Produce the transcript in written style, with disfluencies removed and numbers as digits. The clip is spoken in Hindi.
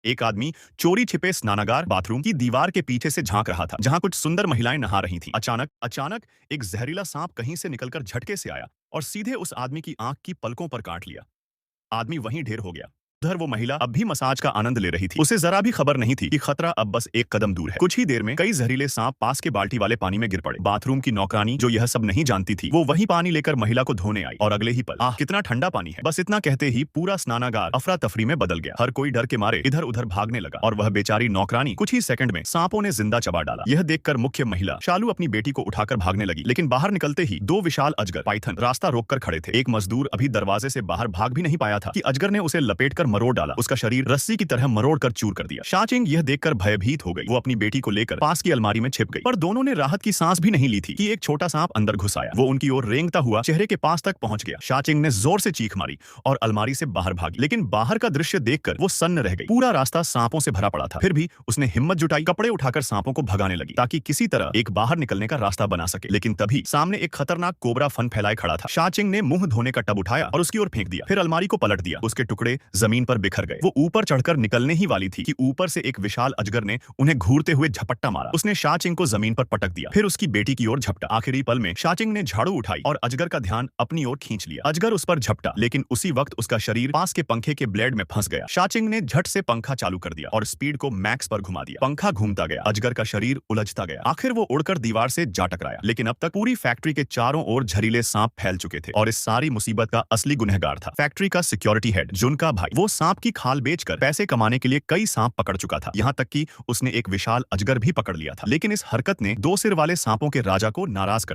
एक आदमी चोरी छिपे स्नानागार बाथरूम की दीवार के पीछे से झांक रहा था, जहां कुछ सुंदर महिलाएं नहा रही थीं। अचानक एक जहरीला सांप कहीं से निकलकर झटके से आया और सीधे उस आदमी की आंख की पलकों पर काट लिया। आदमी वहीं ढेर हो गया। उधर वो महिला अब भी मसाज का आनंद ले रही थी। उसे जरा भी खबर नहीं थी कि खतरा अब बस एक कदम दूर है। कुछ ही देर में कई जहरीले सांप पास के बाल्टी वाले पानी में गिर पड़े। बाथरूम की नौकरानी, जो यह सब नहीं जानती थी, वो वही पानी लेकर महिला को धोने आई और अगले ही पल, आह कितना ठंडा पानी है, बस इतना कहते ही पूरा स्नानागार अफरा तफरी में बदल गया। हर कोई डर के मारे इधर उधर भागने लगा और वह बेचारी नौकरानी कुछ ही सेकंड में सांपों ने जिंदा चबा डाला। यह देखकर मुख्य महिला शालू अपनी बेटी को उठाकर भागने लगी, लेकिन बाहर निकलते ही दो विशाल अजगर पाइथन रास्ता रोककर खड़े थे। एक मजदूर अभी दरवाजे से बाहर भाग भी नहीं पाया था कि अजगर ने उसे लपेटकर मरोड़ डाला। उसका शरीर रस्सी की तरह मरोड़ कर चूर कर दिया। शाचिंग यह देखकर भयभीत हो गई। वो अपनी बेटी को लेकर पास की अलमारी में छिप गई, पर दोनों ने राहत की सांस भी नहीं ली थी कि एक छोटा सांप अंदर घुस आया। वो उनकी ओर रेंगता हुआ चेहरे के पास तक पहुंच गया। शाचिंग ने जोर से चीख मारी और अलमारी से बाहर भागी, लेकिन बाहर का दृश्य देखकर वो सन्न रह गई। पूरा रास्ता सांपों से भरा पड़ा था। फिर भी उसने हिम्मत जुटाई, कपड़े उठाकर सांपों को भगाने लगी ताकि किसी तरह एक बाहर निकलने का रास्ता बना सके। लेकिन तभी सामने एक खतरनाक कोबरा फन फैलाए खड़ा था। शाचिंग ने मुंह धोने का टब उठाया और उसकी ओर फेंक दिया, फिर अलमारी को पलट दिया। उसके टुकड़े जमीन पर बिखर गए। वो ऊपर चढ़कर निकलने ही वाली थी कि ऊपर से एक विशाल अजगर ने उन्हें घूरते हुए झपट्टा मारा। उसने शाचिंग को जमीन पर पटक दिया, फिर उसकी बेटी की ओर झपटा। आखिरी पल में शाचिंग ने झाड़ू उठाई और अजगर का ध्यान अपनी ओर खींच लिया। अजगर उस पर झपटा, लेकिन उसी वक्त उसका शरीर पास के पंखे के ब्लेड में फंस गया। शाचिंग ने झट से पंखा चालू कर दिया और स्पीड को मैक्स पर घुमा दिया। पंखा घूमता गया, अजगर का शरीर उलझता गया। आखिर वो उड़कर दीवार से जा टकराया। लेकिन अब तक पूरी फैक्ट्री के चारों ओर जहरीले सांप फैल चुके थे और इस सारी मुसीबत का असली गुनहगार था फैक्ट्री का सिक्योरिटी हेड जुन का भाई। वो सांप की खाल बेचकर पैसे कमाने के लिए कई सांप पकड़ चुका था, यहाँ तक कि उसने एक विशाल अजगर भी पकड़ लिया था। लेकिन इस हरकत ने दो सिर वाले सांपों के राजा को नाराज कर दिया।